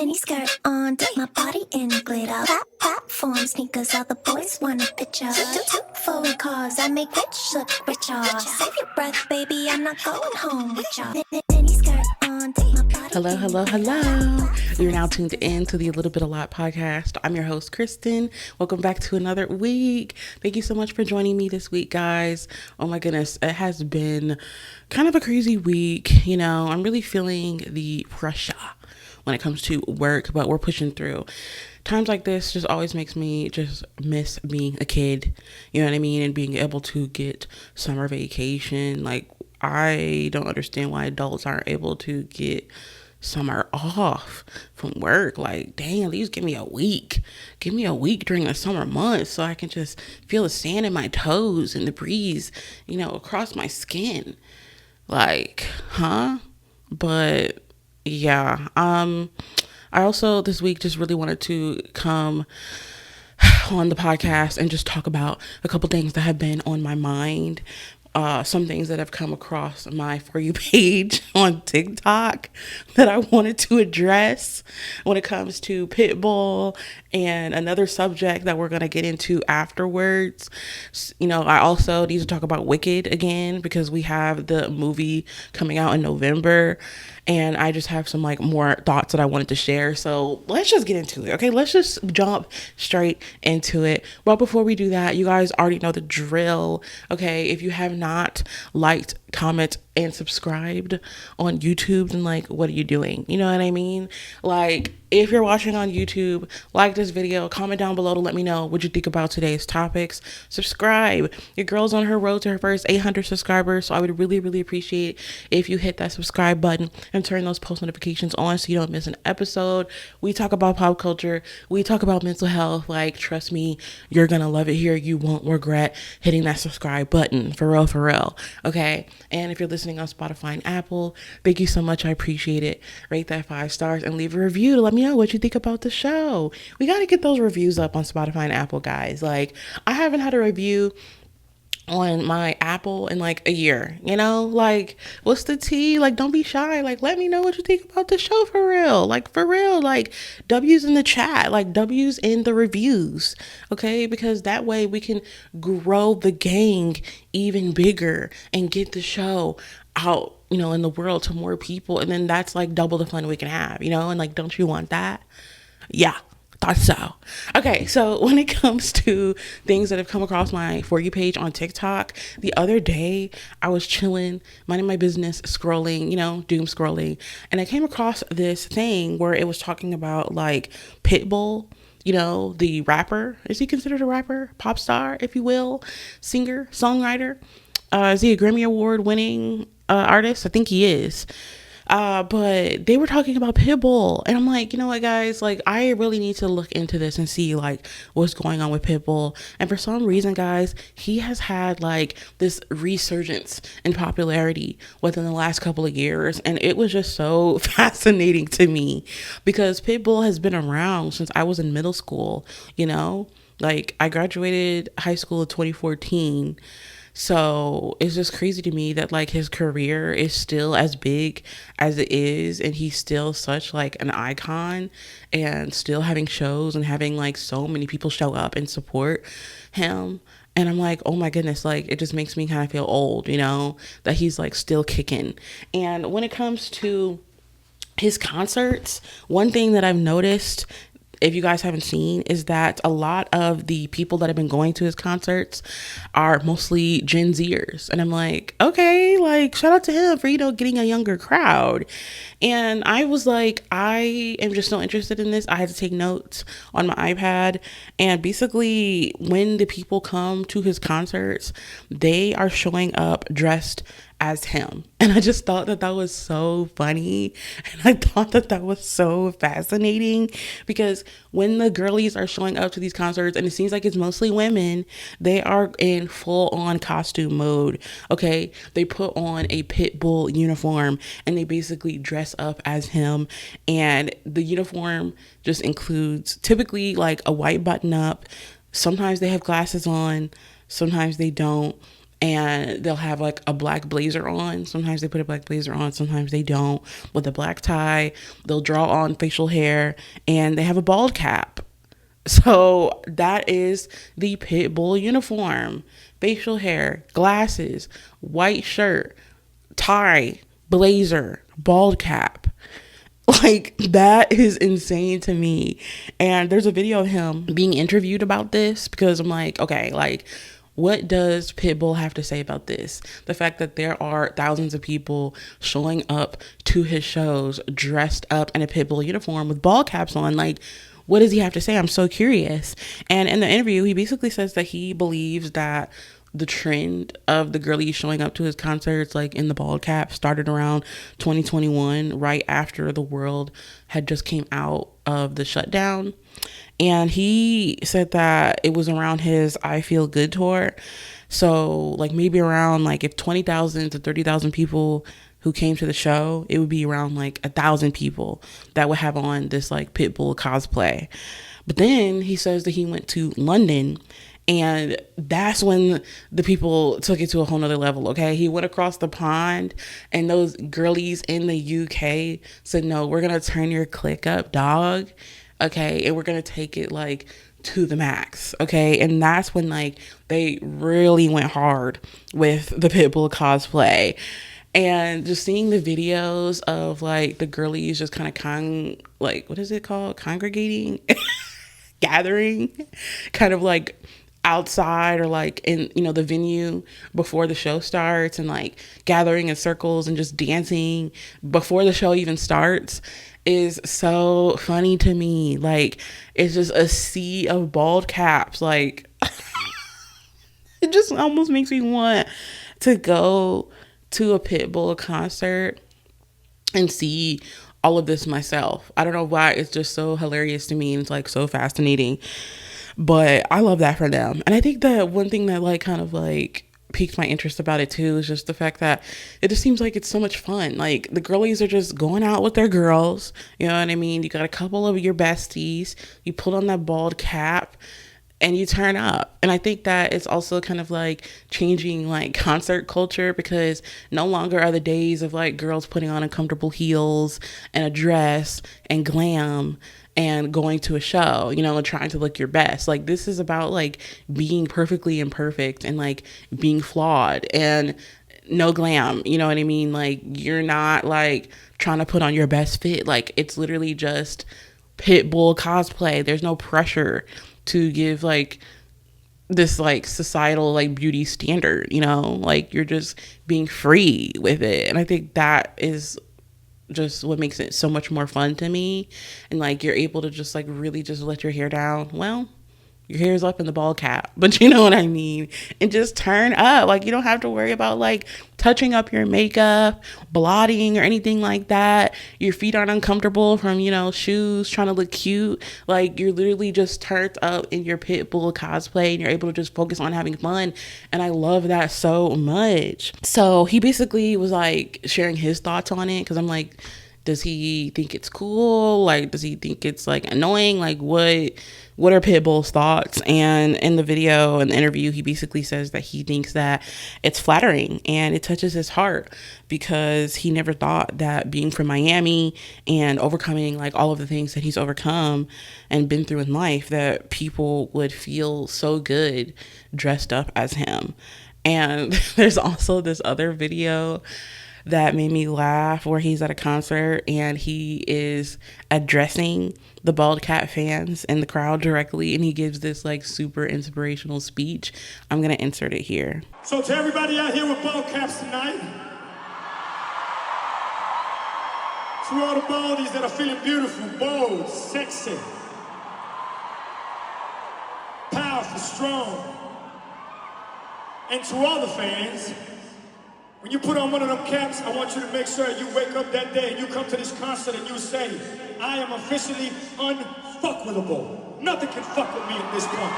Mini skirt on, dip my body in glitter. Platform sneakers, all the boys want a picture. Two foreign cars, I make rich look richer. Save your breath, baby, I'm not going home with ya. Mini skirt on, dip my body Hello, hello, hello. You're now tuned in to the A Little Bit A Lot podcast. I'm your host, Kristen. Welcome back to another week. Thank you so much for joining me this week, guys. Oh my goodness, it has been kind of a crazy week. You know, I'm really feeling the pressure when it comes to work, but we're pushing through. Times like this just always makes me just miss being a kid, you know what I mean? And being able to get summer vacation. Like, I don't understand why adults aren't able to get summer off from work. Like, dang, at least give me a week. Give me a week during the summer months so I can just feel the sand in my toes and the breeze, you know, across my skin. Like, huh? But yeah, I also this week just really wanted to come on the podcast and just talk about a couple things that have been on my mind. Some things that have come across my For You page on TikTok that I wanted to address when it comes to Pitbull, and another subject that we're going to get into afterwards. You know, I also need to talk about Wicked again because we have the movie coming out in November, and I just have some like more thoughts that I wanted to share. So let's just get into it. Okay, let's just jump straight into it. But before we do that, you guys already know the drill. Okay, if you have not liked, comment, and subscribed on YouTube, then like, what are you doing? You know what I mean? Like, if you're watching on YouTube, like this video, comment down below to let me know what you think about today's topics. Subscribe. Your girl's on her road to her first 800 subscribers, so I would really, really appreciate if you hit that subscribe button and turn those post notifications on so you don't miss an episode. We talk about pop culture. We talk about mental health. Like, trust me, you're gonna love it here. You won't regret hitting that subscribe button. For real, for real. Okay? And if you're listening on Spotify and Apple, thank you so much. I appreciate it. Rate that 5 stars and leave a review to let me know what you think about the show. We got to get those reviews up on Spotify and Apple, guys. Like, I haven't had a review on my Apple in like a year, you know? Like, what's the tea? Like, don't be shy. Like, let me know what you think about the show for real. Like, for real. Like, W's in the chat. Like, W's in the reviews. Okay? Because that way we can grow the gang even bigger and get the show out, you know, in the world to more people. And then that's like double the fun we can have, you know? And like, don't you want that? Yeah. Thought so. Okay, so when it comes to things that have come across my For You page on TikTok, the other day I was chilling, minding my business, scrolling, you know, doom scrolling, and I came across this thing where it was talking about like Pitbull, you know, the rapper. Is he considered a rapper? Pop star, if you will, singer, songwriter? Is he a Grammy Award winning artist? I think he is. But they were talking about Pitbull, and I'm like, you know what, guys, like, I really need to look into this and see like what's going on with Pitbull. And for some reason, guys, he has had like this resurgence in popularity within the last couple of years, and it was just so fascinating to me because Pitbull has been around since I was in middle school. You know, like, I graduated high school in 2014. So it's just crazy to me that like his career is still as big as it is, and he's still such like an icon, and still having shows and having like so many people show up and support him. And I'm like, oh my goodness, like, it just makes me kind of feel old, you know, that he's like still kicking. And when it comes to his concerts, one thing that I've noticed, if you guys haven't seen, is that a lot of the people that have been going to his concerts are mostly Gen Zers. And I'm like, okay, like, shout out to him for, you know, getting a younger crowd. And I was like, I am just so interested in this. I had to take notes on my iPad. And basically, when the people come to his concerts, they are showing up dressed as him. And I just thought that that was so funny. And I thought that that was so fascinating because when the girlies are showing up to these concerts, and it seems like it's mostly women, they are in full on costume mode. Okay. They put on a Pitbull uniform and they basically dress up as him. And the uniform just includes typically like a white button up. Sometimes they have glasses on, sometimes they don't. and they'll have like a black blazer on. Sometimes they put a black blazer on, sometimes they don't, with a black tie. They'll draw on facial hair, and they have a bald cap. So that is the Pitbull uniform. Facial hair, glasses, white shirt, tie, blazer, bald cap. Like, that is insane to me. And there's a video of him being interviewed about this, because I'm like, okay, like, what does Pitbull have to say about this? The fact that there are thousands of people showing up to his shows dressed up in a Pitbull uniform with ball caps on, like, what does he have to say? I'm so curious. And in the interview, he basically says that he believes that the trend of the girlies showing up to his concerts, like in the bald cap, started around 2021, right after the world had just came out of the shutdown. And he said that it was around his I Feel Good tour. So like maybe around, like, if 20,000 to 30,000 people who came to the show, it would be around like 1,000 people that would have on this like Pitbull cosplay. But then he says that he went to London, and that's when the people took it to a whole nother level. Okay, he went across the pond, and those girlies in the UK said, no, we're gonna turn your clique up, dog. Okay, and we're gonna take it like to the max. Okay, and that's when like they really went hard with the Pitbull cosplay. And just seeing the videos of like the girlies just kind of like, what is it called? Congregating, gathering, kind of like outside or like in, you know, the venue before the show starts, and like gathering in circles and just dancing before the show even starts is so funny to me. Like, it's just a sea of bald caps. Like, it just almost makes me want to go to a Pitbull concert and see all of this myself. I don't know why, it's just so hilarious to me, and it's like so fascinating, but I love that for them. And I think that one thing that like kind of like piqued my interest about it too is just the fact that it just seems like it's so much fun. Like, the girlies are just going out with their girls, you know what I mean? You got a couple of your besties, you put on that bald cap, and you turn up. And I think that it's also kind of like changing like concert culture, because no longer are the days of like girls putting on uncomfortable heels and a dress and glam and going to a show, you know, and trying to look your best. Like, this is about like being perfectly imperfect and like being flawed and no glam, you know what I mean? Like, you're not like trying to put on your best fit. Like, it's literally just Pitbull cosplay. There's no pressure to give like this like societal like beauty standard, you know, like you're just being free with it. And I think that is just what makes it so much more fun to me. And like, you're able to just like really just let your hair down. Well, your hair's up in the ball cap, but you know what I mean? And just turn up. Like, you don't have to worry about like touching up your makeup, blotting, or anything like that. Your feet aren't uncomfortable from, you know, shoes, trying to look cute. Like, you're literally just turned up in your Pitbull cosplay, and you're able to just focus on having fun. And I love that so much. So he basically was like sharing his thoughts on it, because I'm like, does he think it's cool? Like, does he think it's like annoying? Like, what are Pitbull's thoughts? And in the video and the interview, he basically says that he thinks that it's flattering and it touches his heart, because he never thought that being from Miami and overcoming like all of the things that he's overcome and been through in life, that people would feel so good dressed up as him. And there's also this other video that made me laugh, where he's at a concert and he is addressing the bald cat fans in the crowd directly, and he gives this like super inspirational speech. I'm gonna insert it here. So to everybody out here with bald caps tonight, to all the baldies that are feeling beautiful, bold, sexy, powerful, strong, and to all the fans, when you put on one of them caps, I want you to make sure you wake up that day and you come to this concert and you say, I am officially unfuckwittable. Nothing can fuck with me at this point.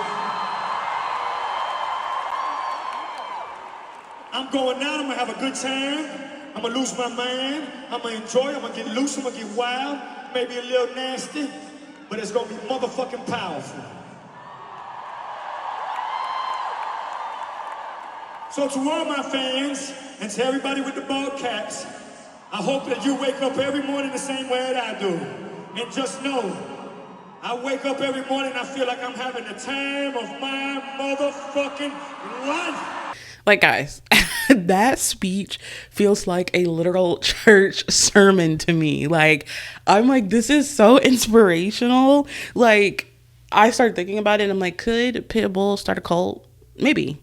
I'm going out, I'm gonna have a good time. I'm gonna lose my mind. I'm gonna enjoy, I'm gonna get loose, I'm gonna get wild, maybe a little nasty, but it's gonna be motherfucking powerful. So to all my fans and to everybody with the ball caps, I hope that you wake up every morning the same way that I do. And just know, I wake up every morning, I feel like I'm having the time of my motherfucking life. Like, guys, that speech feels like a literal church sermon to me. Like, I'm like, this is so inspirational. Like, I started thinking about it and I'm like, could Pitbull start a cult? Maybe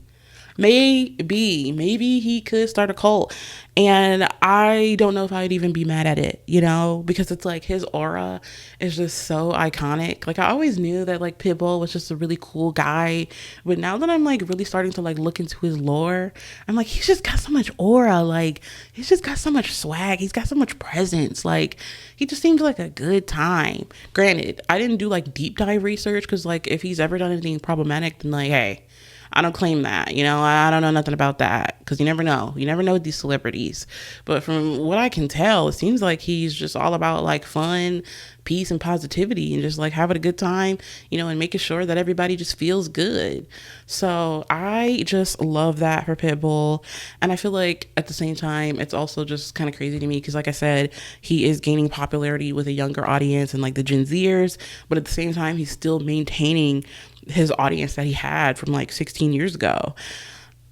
he could start a cult. And I don't know if I'd even be mad at it, you know, because it's like his aura is just so iconic. Like, I always knew that like Pitbull was just a really cool guy, but now that I'm like really starting to like look into his lore, I'm like, he's just got so much aura. Like, he's just got so much swag. He's got so much presence. Like, he just seems like a good time. Granted, I didn't do like deep dive research because like if he's ever done anything problematic, then like, hey, I don't claim that, you know, I don't know nothing about that because you never know with these celebrities. But from what I can tell, it seems like he's just all about like fun, peace and positivity and just like having a good time, you know, and making sure that everybody just feels good. So I just love that for Pitbull. And I feel like at the same time, it's also just kind of crazy to me because like I said, he is gaining popularity with a younger audience and like the Gen Zers, but at the same time, he's still maintaining his audience that he had from like 16 years ago.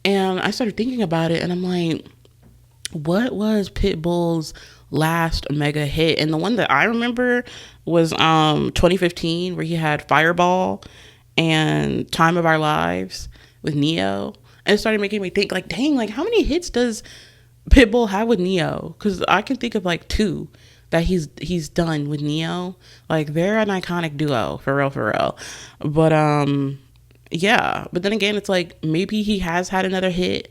And I started thinking about it and I'm like, what was Pitbull's last mega hit? And the one that I remember was 2015 where he had Fireball and Time of Our Lives with Neo. And it started making me think like, dang, like how many hits does Pitbull have with Neo? Because I can think of like 2 that he's done with Neo. Like, they're an iconic duo, for real. But yeah, but then again, it's like maybe he has had another hit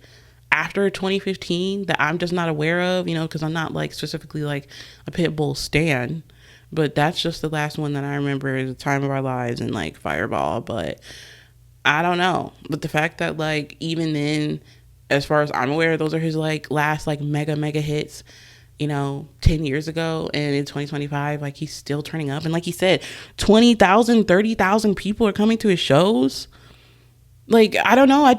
after 2015 that I'm just not aware of, you know, because I'm not like specifically like a Pitbull stan. But that's just the last one that I remember is The Time of Our Lives and like Fireball. But I don't know. But the fact that like even then, as far as I'm aware, those are his like last like mega hits, you know, 10 years ago, and in 2025, like he's still turning up. And like he said, 20,000, 30,000 people are coming to his shows. Like, I don't know. I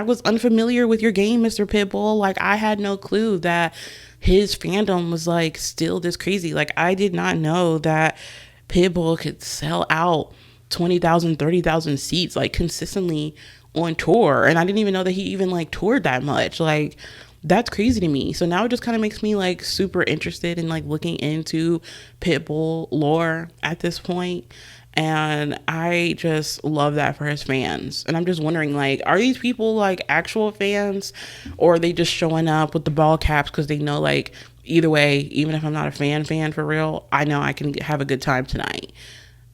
was unfamiliar with your game, Mr. Pitbull. Like, I had no clue that his fandom was like still this crazy. Like, I did not know that Pitbull could sell out 20,000, 30,000 seats like consistently on tour. And I didn't even know that he even like toured that much. Like, that's crazy to me. So now it just kind of makes me like super interested in like looking into Pitbull lore at this point. And I just love that for his fans. And I'm just wondering, like, are these people like actual fans, or are they just showing up with the ball caps because they know like either way, even if I'm not a fan for real, I know I can have a good time tonight.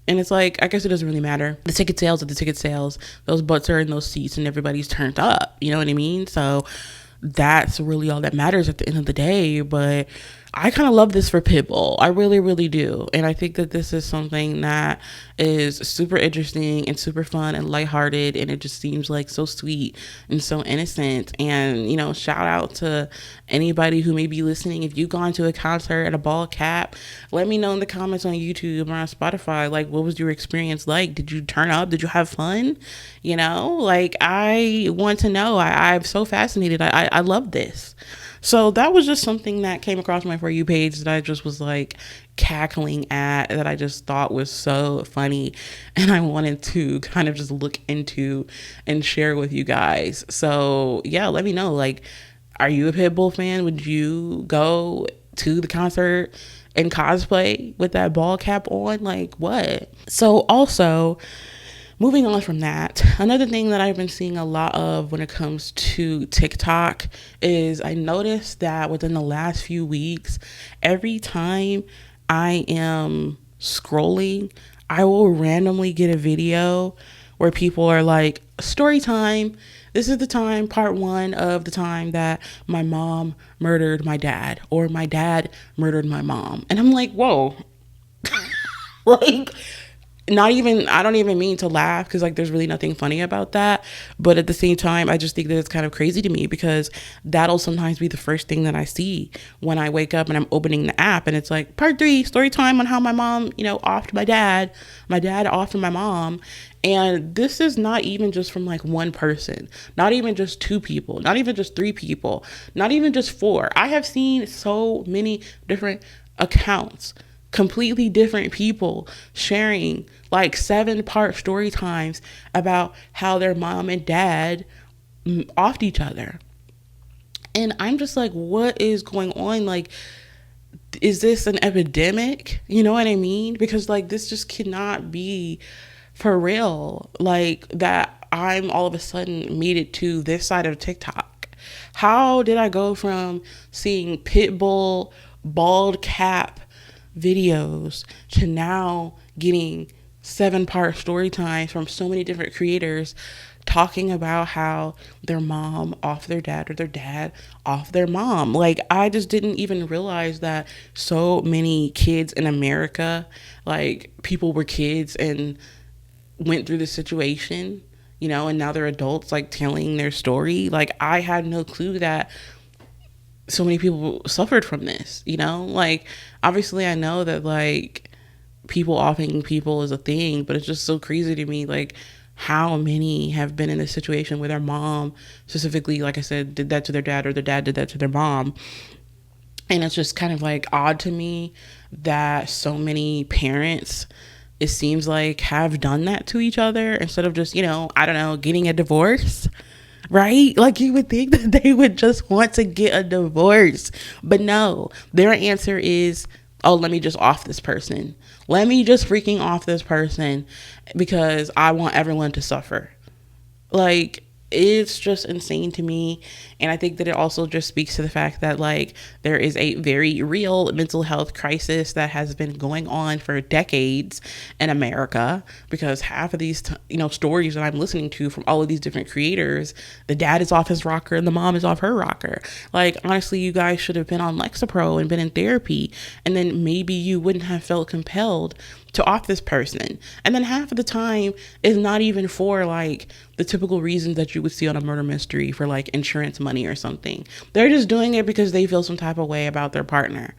And it's like, I guess it doesn't really matter. The ticket sales are the ticket sales. Those butts are in those seats and everybody's turned up. You know what I mean? So that's really all that matters at the end of the day. But I kind of love this for Pitbull. I really do. And I think that this is something that is super interesting and super fun and lighthearted. And it just seems like so sweet and so innocent. And, you know, shout out to anybody who may be listening. If you've gone to a concert at a ball cap, let me know in the comments on YouTube or on Spotify. Like, what was your experience like? Did you turn up? Did you have fun? You know, like, I want to know. I'm so fascinated. I love this. So that was just something that came across my For You page that I just was like cackling at, that I just thought was so funny. And I wanted to kind of just look into and share with you guys. So yeah, let me know, like, are you a Pitbull fan? Would you go to the concert and cosplay with that ball cap on? Like, what? So also, moving on from that, another thing that I've been seeing a lot of when it comes to TikTok is I noticed that within the last few weeks, every time I am scrolling, I will randomly get a video where people are like, story time. This is the time, part 1 of the time that my mom murdered my dad, or my dad murdered my mom. And I'm like, whoa, like, not even, I don't even mean to laugh because like there's really nothing funny about that, but at the same time I just think that it's kind of crazy to me because that'll sometimes be the first thing that I see when I wake up and I'm opening the app and it's like part 3 story time on how my mom, you know, offed my dad offed my mom. And this is not even just from like one person, not even just 2 people, not even just 3 people, not even just 4. I have seen so many different accounts, completely different people sharing like 7-part story times about how their mom and dad offed each other. And I'm just like, what is going on? Like, is this an epidemic? You know what I mean? Because like this just cannot be for real. Like that I'm all of a sudden made it to this side of TikTok. How did I go from seeing Pitbull bald cap videos to now getting 7-part story times from so many different creators talking about how their mom off their dad or their dad off their mom? Like, I just didn't even realize that so many kids in America, like people were kids and went through this situation, you know, and now they're adults like telling their story. Like, I had no clue that so many people suffered from this, you know? Like, obviously I know that like people offing people is a thing, but it's just so crazy to me like how many have been in this situation where their mom specifically, like I said, did that to their dad or their dad did that to their mom. And it's just kind of like odd to me that so many parents, it seems like, have done that to each other instead of just, you know, I don't know, getting a divorce. Right? Like you would think that they would just want to get a divorce. But no, their answer is, oh, let me just off this person. Let me just freaking off this person because I want everyone to suffer. Like, it's just insane to me. And I think that it also just speaks to the fact that like there is a very real mental health crisis that has been going on for decades in America, because half of these stories that I'm listening to from all of these different creators, the dad is off his rocker and the mom is off her rocker. Like, honestly, you guys should have been on Lexapro and been in therapy, and then maybe you wouldn't have felt compelled to off this person. And then half of the time is not even for like the typical reasons that you would see on a murder mystery for like insurance money or something. They're just doing it because they feel some type of way about their partner.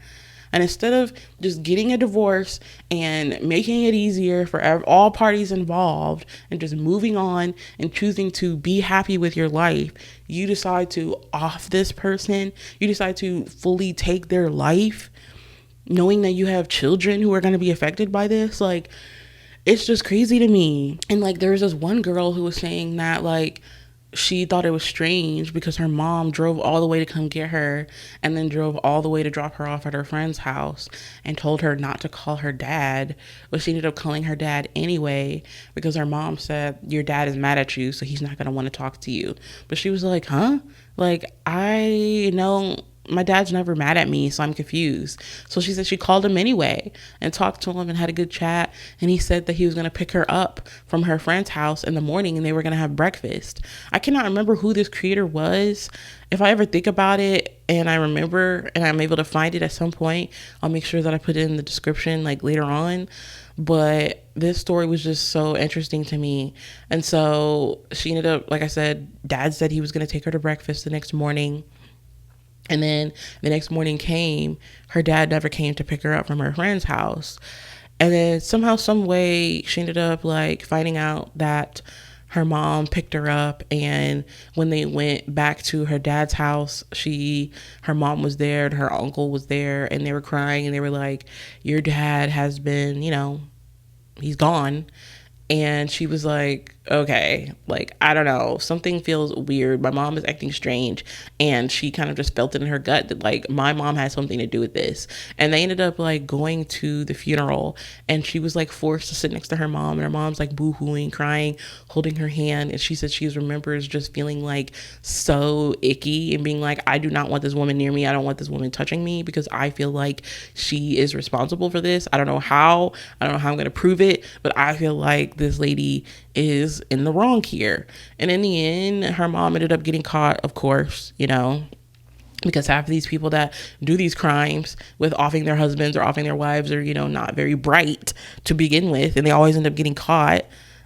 And instead of just getting a divorce and making it easier for all parties involved and just moving on and choosing to be happy with your life, you decide to off this person. You decide to fully take their life, knowing that you have children who are going to be affected by this. Like, it's just crazy to me. And like, there was this one girl who was saying that like she thought it was strange because her mom drove all the way to come get her and then drove all the way to drop her off at her friend's house and told her not to call her dad, but she ended up calling her dad anyway because her mom said, your dad is mad at you, so he's not going to want to talk to you. But she was like, huh? Like, I know my dad's never mad at me, so I'm confused. So she said she called him anyway and talked to him and had a good chat. And he said that he was going to pick her up from her friend's house in the morning and they were going to have breakfast. I cannot remember who this creator was. If I ever think about it and I remember and I'm able to find it at some point, I'll make sure that I put it in the description like later on. But this story was just so interesting to me. And so she ended up, like I said, dad said he was going to take her to breakfast the next morning. And then the next morning came, her dad never came to pick her up from her friend's house. And then somehow, some way, she ended up like finding out that her mom picked her up. And when they went back to her dad's house, her mom was there and her uncle was there, and they were crying and they were like, your dad has been, he's gone. And she was like, okay, like, I don't know, something feels weird. My mom is acting strange. And she kind of just felt it in her gut that like my mom had something to do with this. And they ended up like going to the funeral, and she was like forced to sit next to her mom, and her mom's like boo-hooing, crying, holding her hand. And she said she remembers just feeling like so icky and being like, I do not want this woman near me. I don't want this woman touching me because I feel like she is responsible for this. I don't know how I'm going to prove it, but I feel like this lady is in the wrong here. And in the end, her mom ended up getting caught, of course, Because half of these people that do these crimes with offing their husbands or offing their wives are, not very bright to begin with. And they always end up getting caught.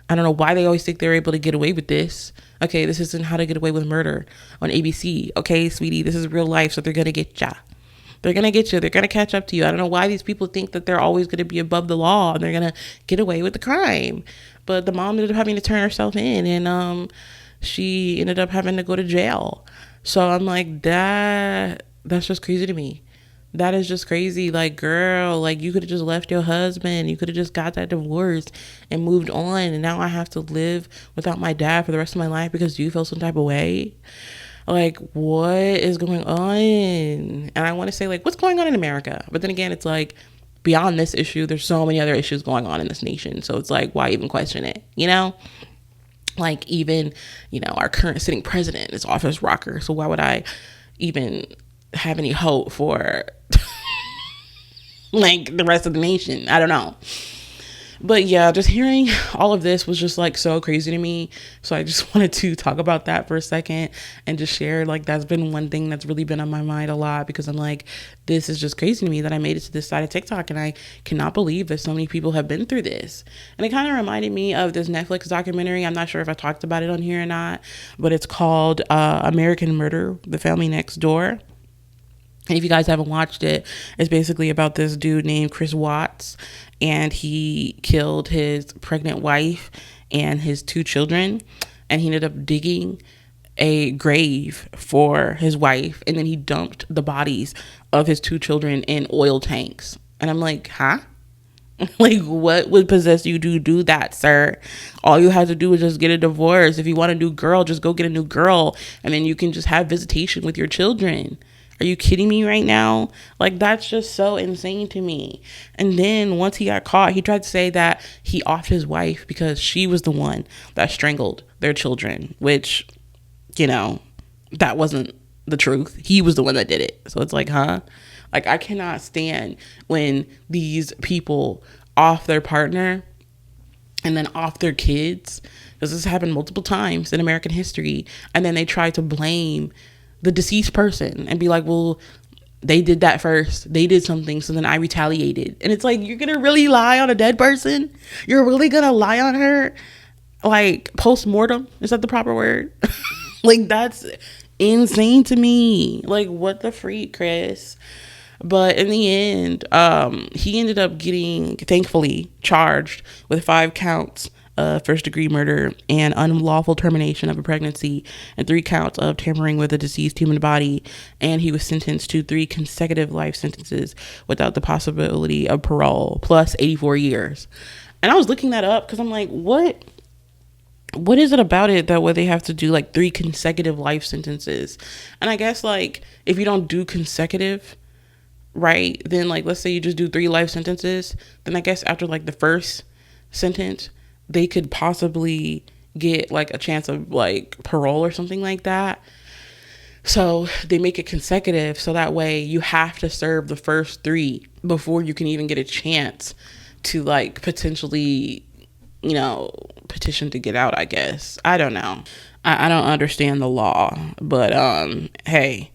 I don't know why they always think they're able to get away with this. Okay, this isn't How to Get Away with Murder on ABC. Okay, sweetie, this is real life. So they're going to get ya. They're going to get you. They're going to catch up to you. I don't know why these people think that they're always going to be above the law and they're going to get away with the crime. But the mom ended up having to turn herself in, and she ended up having to go to jail. So I'm like, that's just crazy to me. That is just crazy. Like, girl, like, you could have just left your husband. You could have just got that divorce and moved on. And now I have to live without my dad for the rest of my life because you feel some type of way. Like, what is going on? And I want to say, like, what's going on in America? But then again, it's like, beyond this issue, there's so many other issues going on in this nation. So it's like, why even question it? Like, even, our current sitting president is office rocker. So why would I even have any hope for like the rest of the nation? I don't know. But yeah, just hearing all of this was just like so crazy to me. So I just wanted to talk about that for a second and just share, like, that's been one thing that's really been on my mind a lot, because I'm like, this is just crazy to me that I made it to this side of TikTok, and I cannot believe that so many people have been through this. And it kind of reminded me of this Netflix documentary. I'm not sure if I talked about it on here or not, but it's called American Murder, The Family Next Door. And if you guys haven't watched it, it's basically about this dude named Chris Watts, and he killed his pregnant wife and his 2 children, and he ended up digging a grave for his wife, and then he dumped the bodies of his 2 children in oil tanks. And I'm like, huh? Like, what would possess you to do that, sir? All you have to do is just get a divorce. If you want a new girl, just go get a new girl, and then you can just have visitation with your children. Are you kidding me right now? Like, that's just so insane to me. And then once he got caught, he tried to say that he offed his wife because she was the one that strangled their children, which, that wasn't the truth. He was the one that did it. So it's like, huh? Like, I cannot stand when these people off their partner and then off their kids, because this happened multiple times in American history, and then they try to blame the deceased person and be like, well, they did that first. They did something, so then I retaliated. And it's like, you're gonna really lie on a dead person? You're really gonna lie on her? Like, post-mortem? Is that the proper word? Like, that's insane to me. Like, what the freak, Chris? But in the end, he ended up getting, thankfully, charged with 5 counts of first-degree murder and unlawful termination of a pregnancy, and 3 counts of tampering with a deceased human body. And he was sentenced to 3 consecutive life sentences without the possibility of parole, plus 84 years. And I was looking that up because I'm like, what is it about it that they have to do like 3 consecutive life sentences? And I guess, like, if you don't do consecutive, right, then, like, let's say you just do 3 life sentences, then I guess after like the first sentence, they could possibly get like a chance of like parole or something like that. So they make it consecutive, so that way you have to serve the first 3 before you can even get a chance to like potentially, petition to get out, I guess. I don't know. I don't understand the law, but hey,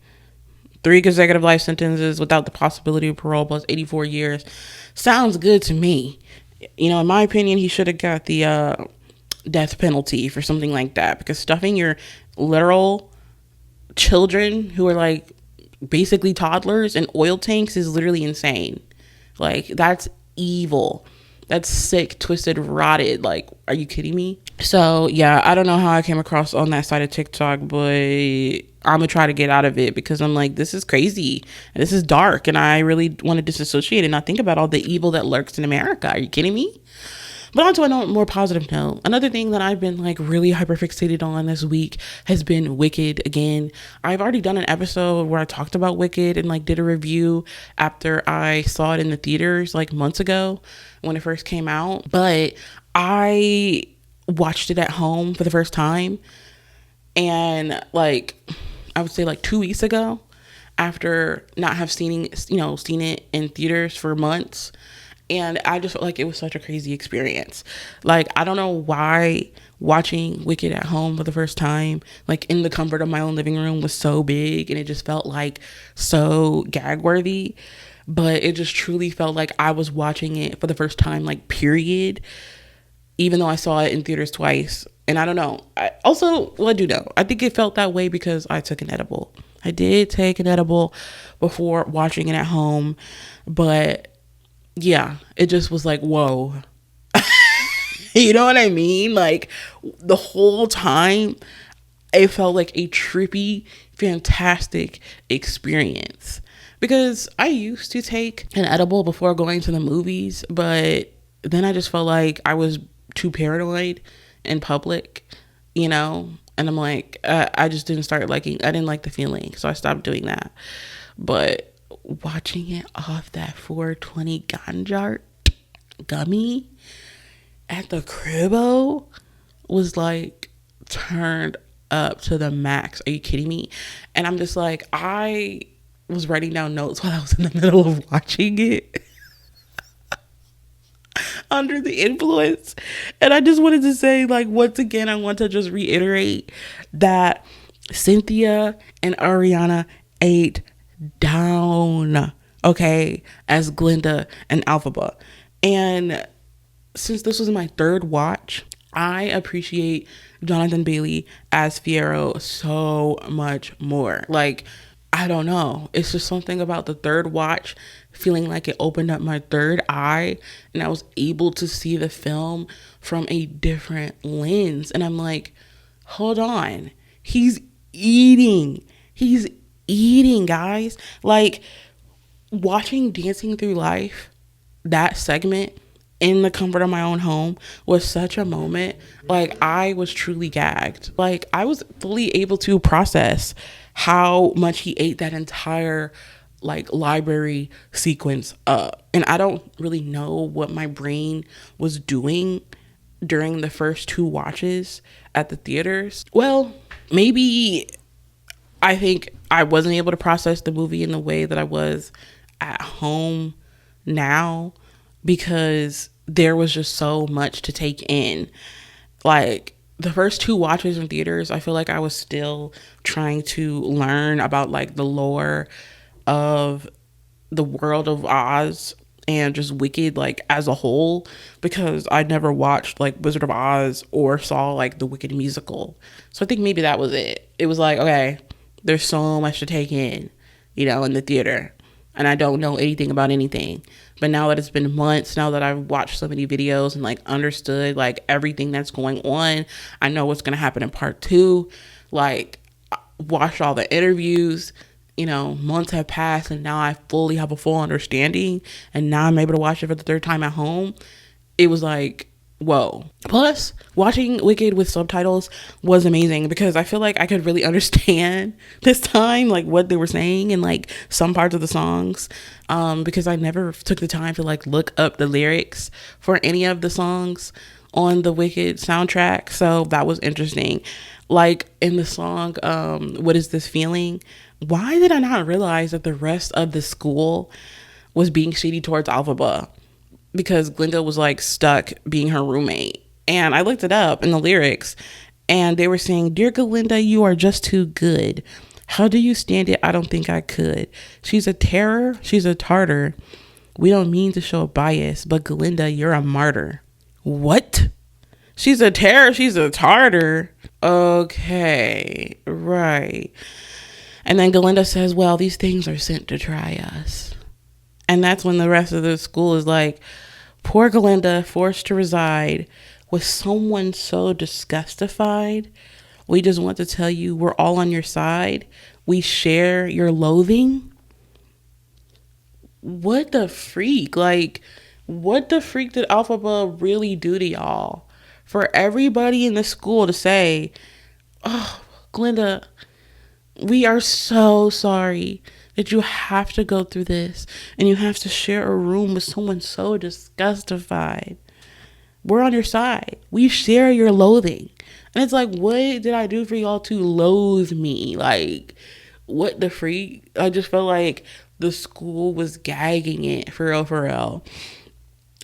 3 consecutive life sentences without the possibility of parole plus 84 years sounds good to me. In my opinion, he should have got the death penalty for something like that, because stuffing your literal children who are like basically toddlers in oil tanks is literally insane. Like, that's evil. That's sick, twisted, rotted. Like, are you kidding me? So yeah, I don't know how I came across on that side of TikTok, but I'm gonna try to get out of it because I'm like, this is crazy and this is dark, and I really want to disassociate and not think about all the evil that lurks in America. Are you kidding me? But on to a more positive note, another thing that I've been like really hyperfixated on this week has been Wicked again. I've already done an episode where I talked about Wicked and like did a review after I saw it in the theaters like months ago when it first came out. But I watched it at home for the first time, and like I would say like 2 weeks ago, after not have seen it in theaters for months. And I just felt like it was such a crazy experience. Like, I don't know why watching Wicked at home for the first time, like in the comfort of my own living room, was so big, and it just felt like so gag worthy. But it just truly felt like I was watching it for the first time, like, period, even though I saw it in theaters twice. And I don't know. I do know. I think it felt that way because I took an edible. I did take an edible before watching it at home. But yeah, it just was like, whoa. You know what I mean? Like, the whole time, it felt like a trippy, fantastic experience. Because I used to take an edible before going to the movies, but then I just felt like I was too paranoid in public, you know? And I'm like, I just didn't start liking, I didn't like the feeling, so I stopped doing that. But watching it off that 420 ganja gummy at the cribbo was like turned up to the max. Are you kidding me? And I'm just like, I was writing down notes while I was in the middle of watching it under the influence. And I just wanted to say, like, once again, I want to just reiterate that Cynthia and Ariana ate down, okay, as Glinda and Alphaba. And since this was my third watch, I appreciate Jonathan Bailey as Fiyero so much more. Like, I don't know. It's just something about the third watch feeling like it opened up my third eye, and I was able to see the film from a different lens. And I'm like, hold on. He's eating, guys. Like, watching Dancing Through Life, that segment in the comfort of my own home, was such a moment. Like, I was truly gagged. Like, I was fully able to process how much he ate that entire, like, library sequence up. And I don't really know what my brain was doing during the first two watches at the theaters. Well, maybe I think I wasn't able to process the movie in the way that I was at home now, because there was just so much to take in. Like, the first two watches in theaters, I feel like I was still trying to learn about, like, the lore of the world of Oz and just Wicked, like, as a whole, because I'd never watched, like, Wizard of Oz or saw, like, the Wicked musical. So I think maybe that was it. It was like, okay, there's so much to take in, you know, in the theater, and I don't know anything about anything. But now that it's been months, now that I've watched so many videos and, like, understood, like, everything that's going on, I know what's going to happen in part 2. Like, watched all the interviews, you know, months have passed, and now I fully have a full understanding, and now I'm able to watch it for the third time at home. It was like, whoa. Plus, watching Wicked with subtitles was amazing, because I feel like I could really understand this time, like, what they were saying in, like, some parts of the songs, because I never took the time to, like, look up the lyrics for any of the songs on the Wicked soundtrack. So that was interesting. Like, in the song, What Is This Feeling? Why did I not realize that the rest of the school was being shady towards Alphaba? Because Glinda was, like, stuck being her roommate. And I looked it up in the lyrics, and they were saying, "Dear Glinda, you are just too good. How do you stand it? I don't think I could. She's a terror. She's a tartar. We don't mean to show bias, but Glinda, you're a martyr." What? She's a terror. She's a tartar. Okay. Right. And then Glinda says, "Well, these things are sent to try us." And that's when the rest of the school is like, poor Glinda, forced to reside with someone so disgustified. We just want to tell you we're all on your side. We share your loathing. What the freak? Like, what the freak did Alphaba really do to y'all? For everybody in the school to say, "Oh, Glinda, we are so sorry that you have to go through this, and you have to share a room with someone so disgustified. We're on your side. We share your loathing." And it's like, what did I do for y'all to loathe me? Like, what the freak? I just felt like the school was gagging it, for real, for real.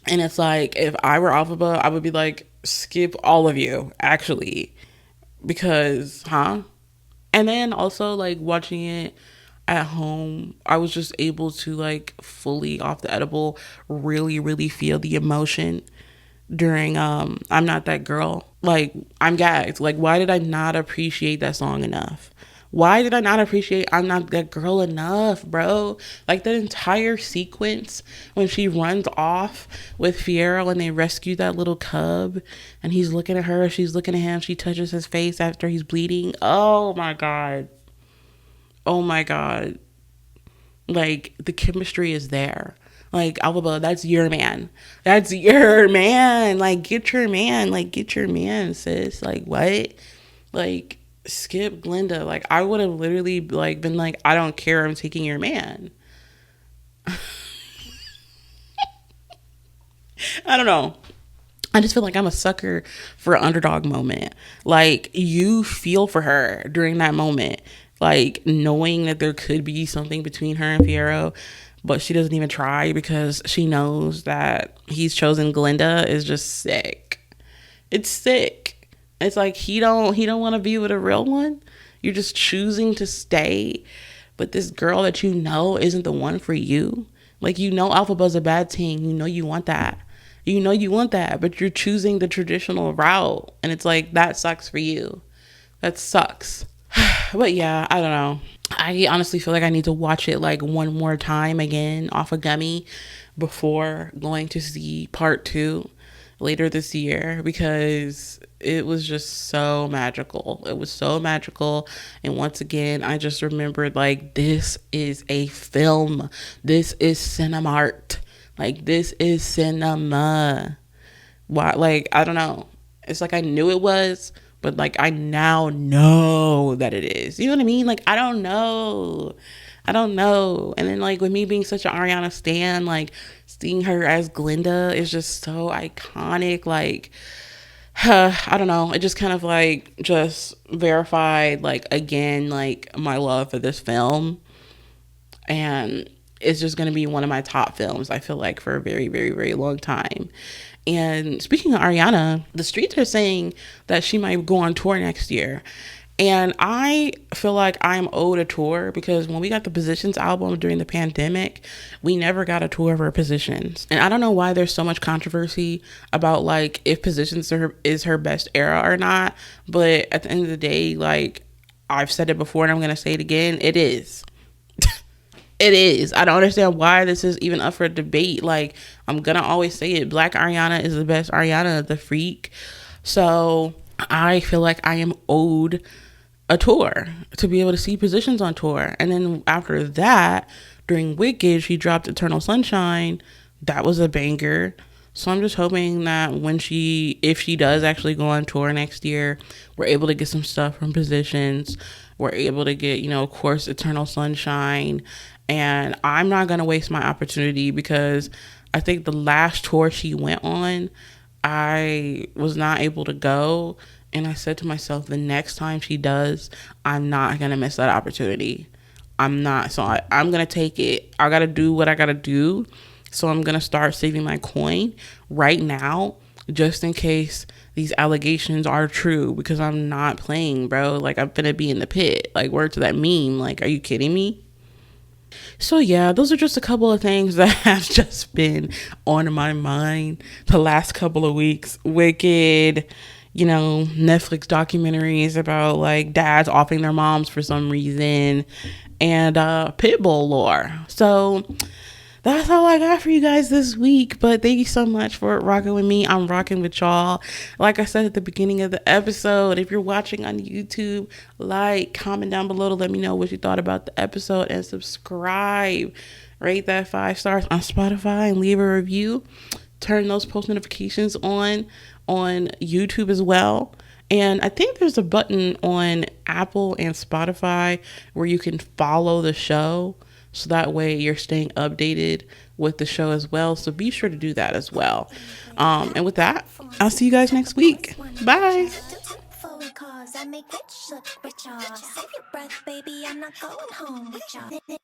And it's like, if I were Alphaba, I would be like, skip all of you, actually. Because, And then also, like, watching it at home, I was just able to, like, fully off the edible, really, really feel the emotion during I'm Not That Girl. Like, I'm gagged. Like, why did I not appreciate that song enough? Why did I not appreciate I'm Not That Girl enough, bro? Like, that entire sequence when she runs off with Fiero and they rescue that little cub and he's looking at her, she's looking at him, she touches his face after he's bleeding. Oh my God. Oh my God. Like, the chemistry is there. Like, Alphaba, that's your man. That's your man. Like, get your man. Like, get your man, sis. Like, what? Like, skip Glinda. Like, I would have literally, like, been like, I don't care. I'm taking your man. I don't know. I just feel like I'm a sucker for an underdog moment. Like, you feel for her during that moment. Like, knowing that there could be something between her and Fiero, but she doesn't even try because she knows that he's chosen Glinda is just sick. It's sick. It's like he don't want to be with a real one. You're just choosing to stay, but this girl that you know isn't the one for you. Like, you know Alphaba's a bad team. You know you want that. You know you want that, but you're choosing the traditional route. And it's like, that sucks for you. That sucks. But yeah, I don't know. I honestly feel like I need to watch it like one more time again off a gummy before going to see part 2 later this year, because it was just so magical. It was so magical. And once again, I just remembered, like, this is a film. This is cinema art. Like, this is cinema. Why? Like, I don't know. It's like I knew it was, but like I now know that it is. You know what I mean? Like, I don't know. And then, like, with me being such an Ariana stan, like, seeing her as Glinda is just so iconic. Like, I don't know. It just kind of like just verified, like, again, like, my love for this film. And it's just going to be one of my top films, I feel like, for a very, very, very long time. And speaking of Ariana, the streets are saying that she might go on tour next year. And I feel like I'm owed a tour, because when we got the Positions album during the pandemic, we never got a tour of her Positions. And I don't know why there's so much controversy about, like, if Positions is her best era or not. But at the end of the day, like, I've said it before and I'm going to say it again, it is. It is. I don't understand why this is even up for debate. Like, I'm gonna always say it. Black Ariana is the best Ariana, the freak. So I feel like I am owed a tour to be able to see Positions on tour. And then after that, during Wicked, she dropped Eternal Sunshine. That was a banger. So I'm just hoping that if she does actually go on tour next year, we're able to get some stuff from Positions. We're able to get, of course, Eternal Sunshine. And I'm not going to waste my opportunity, because I think the last tour she went on, I was not able to go. And I said to myself, the next time she does, I'm not going to miss that opportunity. I'm not. So I'm going to take it. I got to do what I got to do. So I'm going to start saving my coin right now, just in case these allegations are true, because I'm not playing, bro. Like, I'm finna be in the pit. Like, word to that meme. Like, are you kidding me? So yeah, those are just a couple of things that have just been on my mind the last couple of weeks. Wicked, Netflix documentaries about, like, dads offing their moms for some reason, and Pitbull lore. So that's all I got for you guys this week. But thank you so much for rocking with me. I'm rocking with y'all. Like I said at the beginning of the episode, if you're watching on YouTube, comment down below to let me know what you thought about the episode, and subscribe. Rate that 5 stars on Spotify and leave a review. Turn those post notifications on YouTube as well. And I think there's a button on Apple and Spotify where you can follow the show. So that way you're staying updated with the show as well. So be sure to do that as well. And with that, I'll see you guys next week. Bye. Cause I make rich look richer. Save your breath, baby, I'm not going home with y'all.